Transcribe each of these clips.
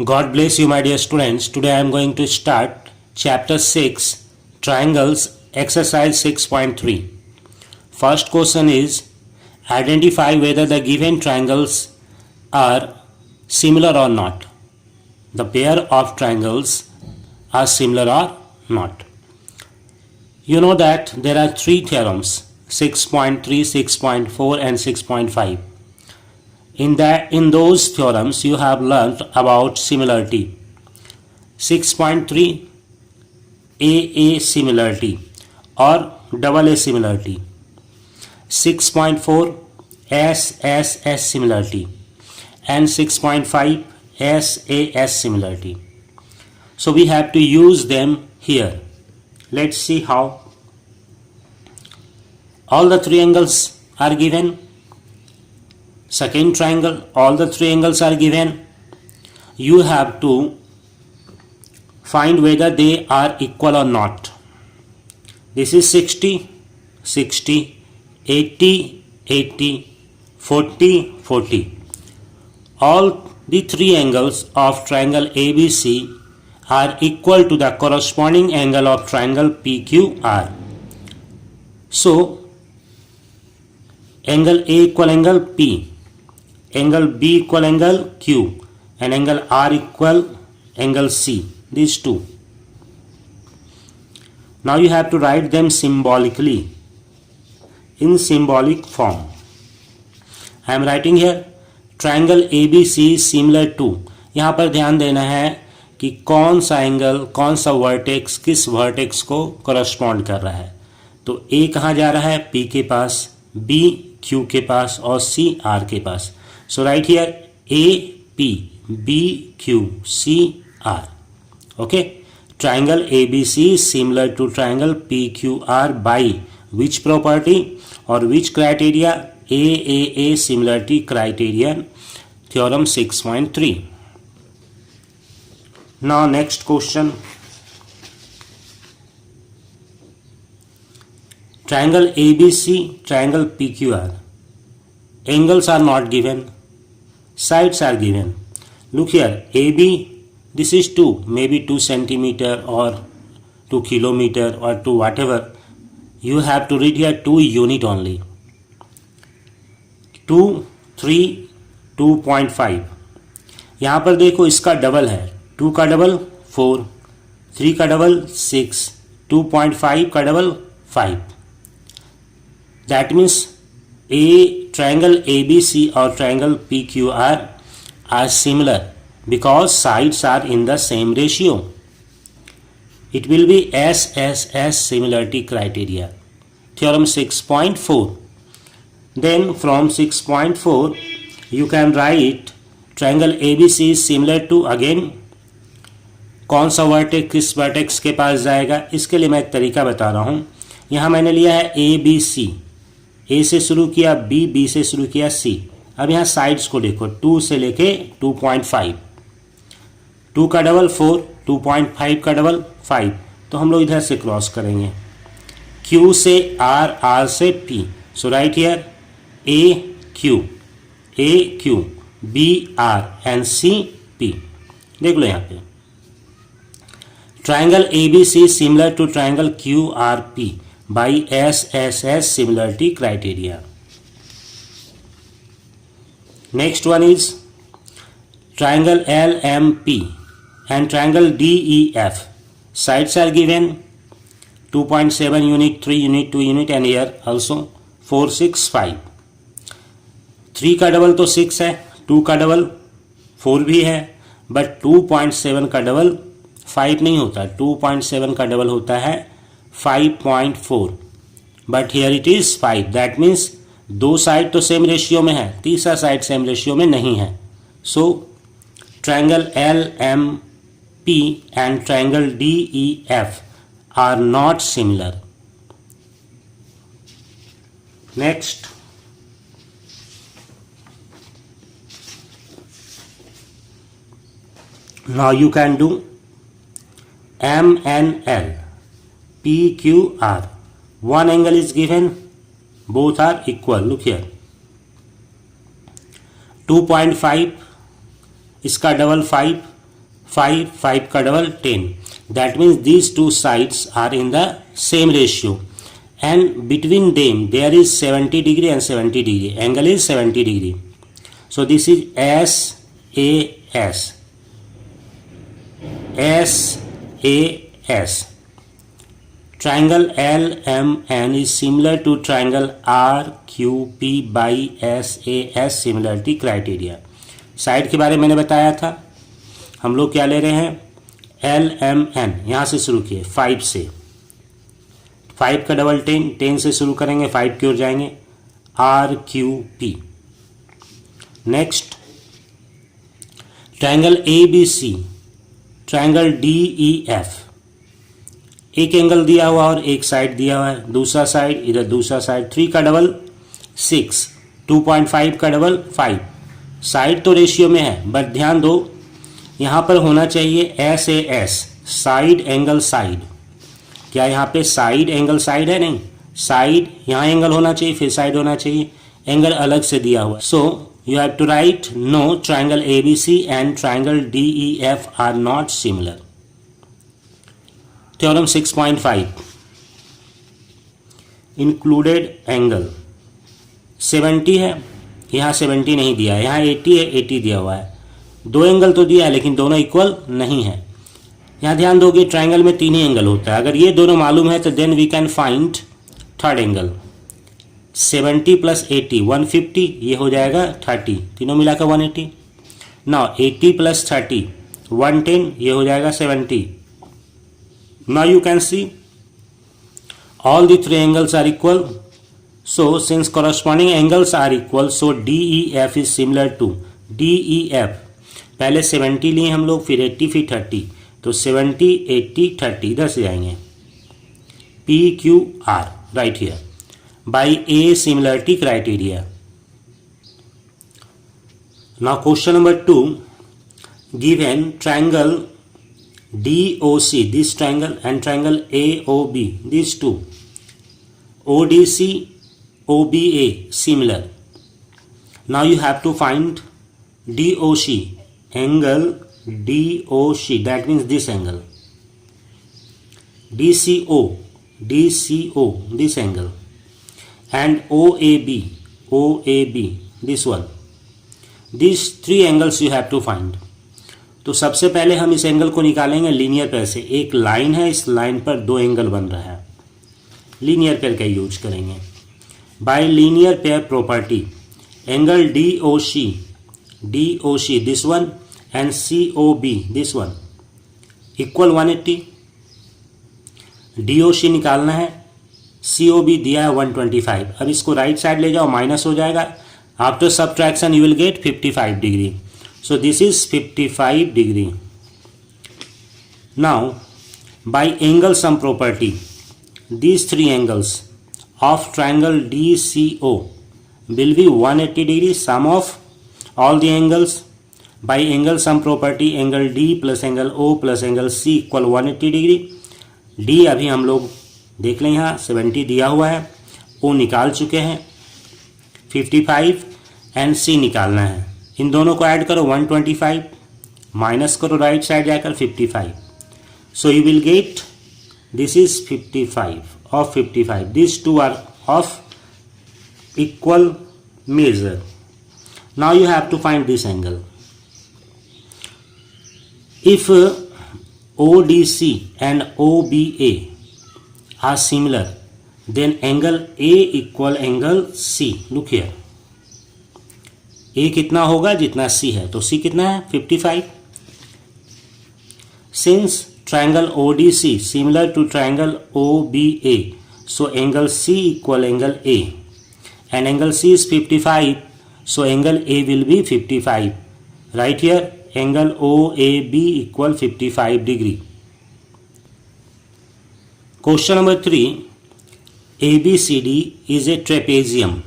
God bless you, my dear students. Today I am going to start chapter 6, Triangles, exercise 6.3. First question is, identify whether the given triangles are similar or not. The pair of triangles are similar or not. You know that there are three theorems, 6.3, 6.4 and 6.5. In those theorems you have learnt about similarity. 6.3 AA similarity or double A similarity. 6.4 SSS similarity and 6.5 SAS similarity. So we have to use them here. Let's see how. All the three angles are given. Second triangle, all the three angles are given. You have to find whether they are equal or not. This is 60, 60, 80, 80, 40, 40. All the three angles of triangle ABC are equal to the corresponding angle of triangle PQR. So, angle A equal angle P, angle B equal angle Q, and angle R equal angle C. These two. Now you have to write them symbolically, in symbolic form. I am writing here triangle ABC is similar to. यहाँ पर ध्यान देना है कि कौन सा angle, कौन सा वर्टेक्स किस वर्टेक्स को करस्पॉन्ड कर रहा है. तो A कहाँ जा रहा है? P के पास, B Q के पास और C R के पास. So right here A P B Q C R. Okay, triangle ABC is similar to triangle PQR by which property or which criteria? AAA similarity criterion, theorem 6.3. Now next question. Triangle ABC, triangle PQR. Angles are not given, sides are given. Look here, AB, this is 2, maybe 2 centimeter or 2 kilometer or 2 whatever. You have to read here 2 unit only. 2, 3, 2.5. यहाँ पर देखो इसका double है. 2 का double 4, 3 का double 6, 2.5 का double 5. That means triangle ABC or triangle PQR are similar because sides are in the same ratio. It will be SSS similarity criteria. Theorem 6.4. Then from 6.4 you can write triangle ABC is similar to, again कौन सा vertex किस vertex के पास जाएगा. इसके लिए मैं एक तरीका बता रहा हूँ. यहाँ मैंने लिया है ABC, A से शुरू किया, B से शुरू किया, C. अब यहाँ साइड्स को देखो, 2 से लेके 2.5, 2 का डबल 4, 2.5 का डबल 5. तो हम लोग इधर से क्रॉस करेंगे. Q से R, R से P. So right here AQ, BR and CP. देख लो यहाँ पे triangle ABC is similar to triangle QRP by SSS similarity criteria. Next one is triangle LMP and triangle DEF. Sides are given 2.7 unit, 3 unit, 2 unit and here also 4, 6, 5. 3 का double तो 6 है, 2 का double 4 भी है, but 2.7 का double 5 नहीं होता. 2.7 का डबल होता है 5.4, but here it is 5. That means दो साइड तो सेम रेशियो में है, तीसरा साइड सेम रेशियो में नहीं है. So triangle LMP and triangle DEF are not similar. Next, now you can do MNL, PQR. One angle is given, both are equal. Look here, 2.5 इसका double 5, 5, 5 का double 10. That means these two sides are in the same ratio, and between them there is 70 degree and 70 degree. Angle is 70 degree. So this is SAS. SAS. Triangle LMN is similar to triangle RQP by SAS similarity criteria. Side के बारे में मैंने बताया था. हम लोग क्या ले रहे हैं? LMN. यहाँ से शुरू किए 5 से. 5 का डबल 10, 10 से शुरू करेंगे, 5 की ओर जाएंगे. RQP. Next triangle ABC, triangle DEF. एक एंगल दिया हुआ और एक साइड दिया हुआ है. दूसरा साइड, इधर दूसरा साइड. 3 का डबल 6, 2.5 का डबल 5. साइड तो रेशियो में है, बट ध्यान दो यहाँ पर होना चाहिए SAS, साइड एंगल साइड. क्या यहाँ पे साइड एंगल साइड है? नहीं. साइड यहाँ एंगल होना चाहिए, फिर साइड होना चाहिए. एंगल अलग से दिया हुआ है. सो you have to write no, triangle ABC and triangle DEF are not similar. Theorem 6.5. Included angle 70 है, यहाँ 70 नहीं दिया है. यहाँ 80 है, 80 दिया हुआ है. दो एंगल तो दिया है लेकिन दोनों इक्वल नहीं है. यहाँ ध्यान दोगे ट्राइंगल में 3 ही एंगल होता है. अगर ये दोनों मालूम है तो then we can find third angle. 70 plus 80 150, ये हो जाएगा 30, तीनों मिलाकर 180. नाउ 80 प्लस 30 110, ये हो जाएगा 70. Now you can see all the 3 angles are equal. So since corresponding angles are equal, so DEF is similar to DEF. पहले 70 लिए हम लोग, फिर 80, फिर 30. तो 70 80 30 इधर से जाएंगे. PQR right here by A similarity criteria. Now question number 2, given triangle DOC, this triangle, and triangle AOB, these two, ODC OBA similar. Now you have to find DOC, angle DOC, that means this angle. DCO, this angle. And OAB, this one. These 3 angles you have to find. तो सबसे पहले हम इस angle को निकालेंगे linear pair से. एक line है, इस लाइन पर 2 एंगल बन रहा है. लीनियर पेयर का यूज करेंगे. Bye linear pair property, angle DOC this one and COB this one equal 180. DOC निकालना है, COB दिया है 125. अब इसको राइट साइड ले जाओ, माइनस हो जाएगा. After subtraction you will get 55 degree. So this is 55 degree. Now bye angle sum property, these 3 angles of triangle DCO will be 180 degree. Sum of all the angles by angle sum property, angle D plus angle O plus angle C equal 180 degree. D अभी हम लोग देख लें, यहाँ 70 दिया हुआ है. O निकाल चुके हैं 55 एंड C निकालना है. इन दोनों को ऐड करो 125, माइनस करो राइट साइड जाकर 55. So you will get this is 55 of 55. These two are of equal measure. Now you have to find this angle. If ODC and OBA are similar, then angle A equal angle C. Look here. A कितना होगा? जितना C है. तो C कितना है? 55. Since triangle ODC similar to triangle OBA, so angle C equal angle A, and angle C is 55, so angle A will be 55. Right here, angle OAB equal 55 degree. Question number 3, ABCD is a trapezium.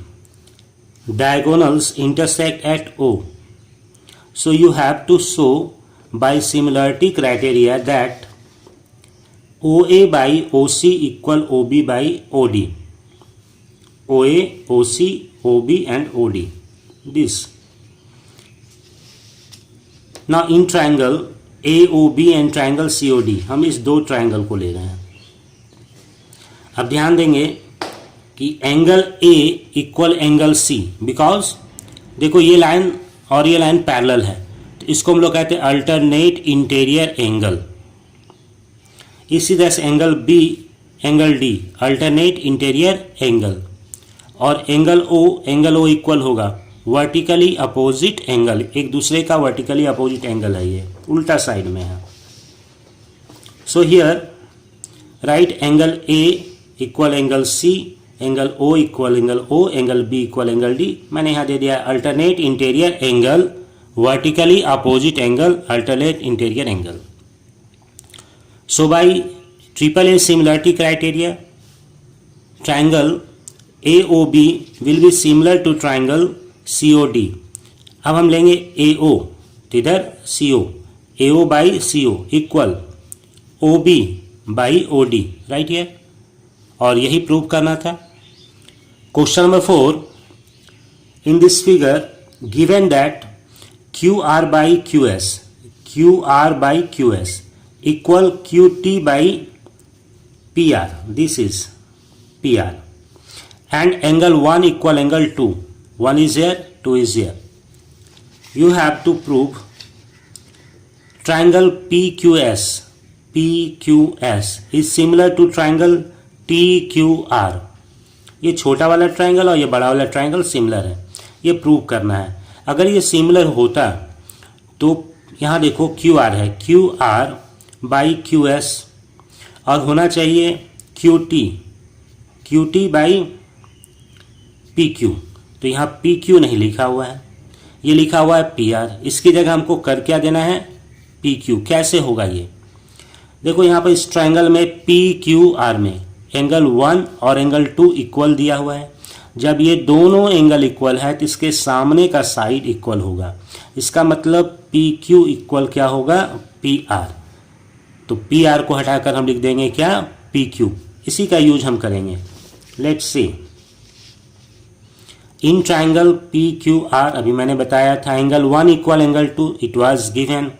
Diagonals intersect at O. So you have to show by similarity criteria that OA by OC equal OB by OD. OA, OC, OB and OD. This. Now in triangle AOB and triangle COD, हम इस दो triangle को ले रहे हैं। अब ध्यान देंगे कि angle A equal angle C, because देखो ये लाइन और ये लाइन पैरेलल है, तो इसको हम लोग कहते हैं अल्टरनेट इंटीरियर एंगल। इसी तरह से angle B angle D alternate interior angle, और एंगल O इक्वल होगा वर्टिकली अपोजिट एंगल, एक दूसरे का वर्टिकली अपोजिट एंगल है, ये उल्टा साइड में है। So here right angle A equal angle C, angle O equal angle O, angle B equal angle D। मैंने यहाँ दे दिया alternate interior angle, vertically opposite angle, alternate interior angle. So by AAA similarity criteria, triangle AOB will be similar to triangle COD। अब हम लेंगे AO, तो इधर CO, AO by CO equal OB by OD, right here, और यही prove करना था। Question number 4, in this figure given that QR by QS equal QT by PR, this is PR, and angle 1 equal angle 2, 1 is here, 2 is here. You have to prove triangle PQS is similar to triangle TQR। ये छोटा वाला triangle और ये बड़ा वाला triangle similar है, ये prove करना है। अगर ये सिमिलर होता तो यहाँ देखो QR है, QR बाई QS, और होना चाहिए QT बाई PQ, तो यहाँ PQ नहीं लिखा हुआ है, ये लिखा हुआ है PR। इसकी जगह हमको कर क्या देना है, PQ। कैसे होगा ये, देखो यहाँ पर इस ट्राइंगल में PQR में एंगल 1 और एंगल 2 इक्वल दिया हुआ है। जब ये दोनों एंगल इक्वल है तो इसके सामने का साइड इक्वल होगा, इसका मतलब PQ इक्वल क्या होगा, PR। तो PR को हटाकर हम लिख देंगे क्या, PQ। इसी का यूज हम करेंगे। Let's see, in triangle PQR अभी मैंने बताया था angle 1 equal angle 2, it was given.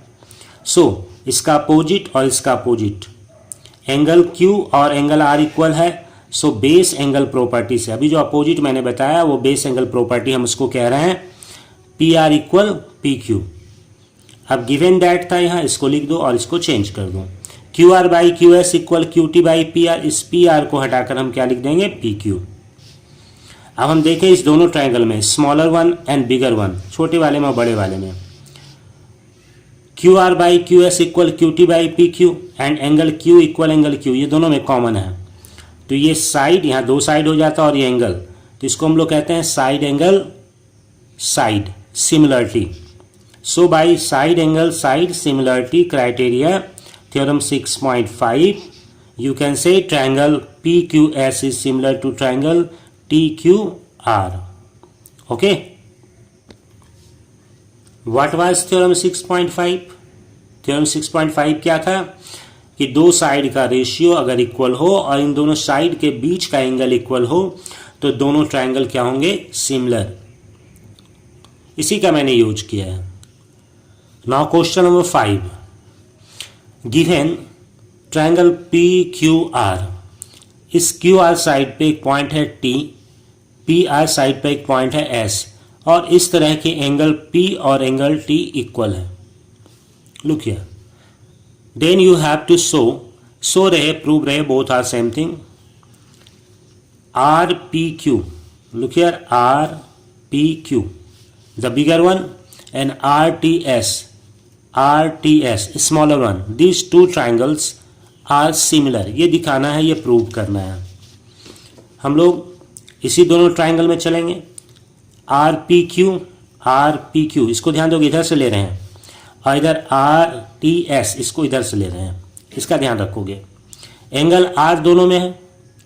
So इसका अपोजिट और इसका अपोजिट, एंगल Q और एंगल R इक्वल है, सो बेस एंगल प्रॉपर्टी से, अभी जो अपोजिट मैंने बताया वो बेस एंगल प्रॉपर्टी, हम उसको कह रहे हैं PR इक्वल PQ। अब गिवन दैट था यहाँ, इसको लिख दो और इसको चेंज कर दो। QR by QS equal QT by PR, इस PR को हटाकर हम क्या लिख देंगे, PQ। अब हम देखें इस दोनों ट्राइंगल में smaller one and bigger one, छोटे वाले में और बड़े वाले में, QR by QS equal QT by PQ and angle Q equal angle Q, ये दोनों में कॉमन है, तो ये साइड यहाँ दो साइड हो जाता है और ये एंगल, तो इसको हम लोग कहते हैं side angle side similarity. So by side angle side similarity criteria theorem 6.5, you can say triangle PQS is similar to triangle TQR. Okay, what was theorem 6.5? theorem 6.5 क्या था कि दो साइड का रेशियो अगर इक्वल हो और इन दोनों साइड के बीच का एंगल इक्वल हो तो दोनों ट्राइंगल क्या होंगे, सिमिलर। इसी का मैंने यूज किया है। Now question number 5, given triangle PQR, इस QR साइड पे एक पॉइंट है T, PR साइड पे एक पॉइंट है S, और इस तरह के एंगल P और एंगल T इक्वल है। Look here, then you have to show रहे, प्रूव रहे, both are same thing. RPQ, look here, RPQ the bigger one and RTS smaller one, these two triangles are similar। ये दिखाना है, ये prove करना है। हम लोग इसी दोनों ट्राइंगल में चलेंगे। RPQ इसको ध्यान दोगे, इधर से ले रहे हैं, और इधर RTS इसको इधर से ले रहे हैं, इसका ध्यान रखोगे। एंगल R दोनों में है,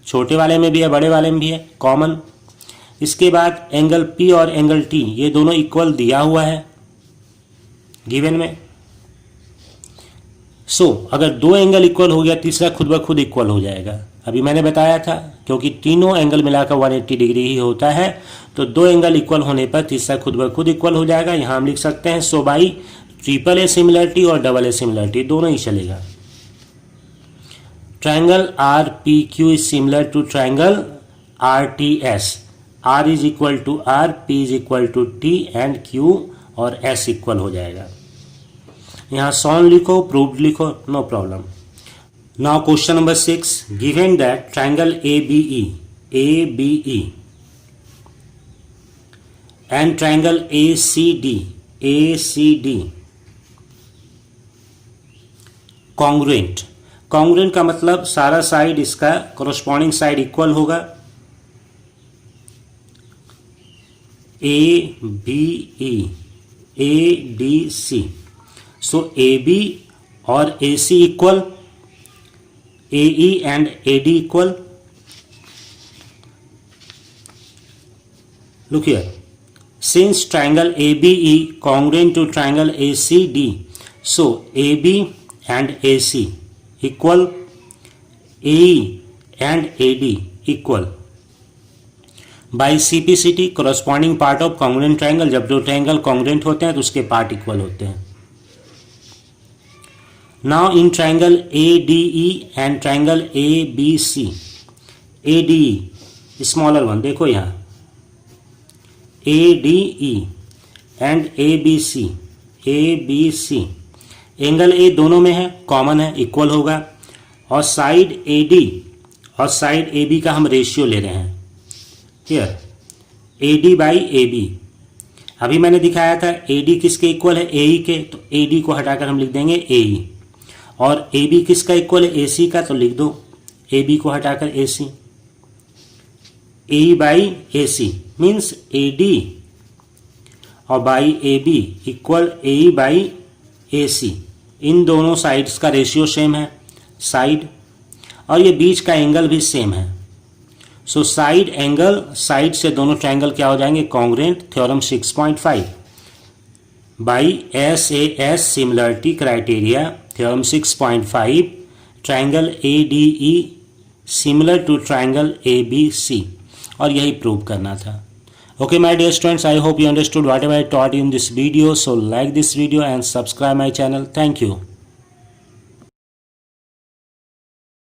छोटे वाले में भी है, बड़े वाले में भी है, कॉमन। इसके बाद एंगल P और एंगल T ये दोनों इक्वल दिया हुआ है गिवन में। सो अगर दो एंगल इक्वल हो गया, तीसरा खुद ब खुद इक्वल हो जाएगा। अभी मैंने बताया था क्योंकि तीनों एंगल मिलाकर 180 डिग्री ही होता है, तो दो एंगल इक्वल होने पर तीसरा खुद ब खुद इक्वल हो जाएगा। यहाँ हम लिख सकते हैं so by triple A similarity और डबल ए सिमिलरिटी दोनों ही चलेगा। Triangle R P Q is similar to triangle R T S. R is equal to R, P is equal to T and Q और S equal हो जाएगा। यहाँ shown लिखो, proved लिखो, no problem. Now question number 6, given that triangle A B E and triangle A C D congruent. Congruent का मतलब सारा side इसका कॉरस्पॉन्डिंग साइड इक्वल होगा। A B E, A D C, so A B और A C equal, A E and A D equal. Look here, since triangle ABE congruent to triangle ACD, so AB and AC equal, AE and AD equal. By CPCT corresponding part of congruent triangle, जब दो triangle congruent होते हैं तो उसके part equal होते हैं। Now in triangle ADE and triangle ABC, ADE smaller one, देखो यहाँ ADE and ABC, ABC angle A दोनों में है, कॉमन है, इक्वल होगा। और साइड AD और साइड AB का हम रेशियो ले रहे हैं। हियर AD बाई AB, अभी मैंने दिखाया था AD किसके इक्वल है, AE के, तो AD को हटाकर हम लिख देंगे AE। और AB किसका इक्वल है, AC का, तो लिख दो AB को हटाकर AC। AE by AC means AD और by AB equal AE by AC। इन दोनों साइड्स का रेशियो सेम है, साइड, और ये बीच का एंगल भी सेम है। सो साइड एंगल, साइड से दोनों ट्रायंगल क्या हो जाएंगे, congruent. Theorem 6.5 by SAS similarity criteria, theorem 6.5 triangle ADE similar to triangle ABC, और यही प्रूव करना था। Okay my dear students, I hope you understood whatever I taught you in this video. So like this video and subscribe my channel. Thank you.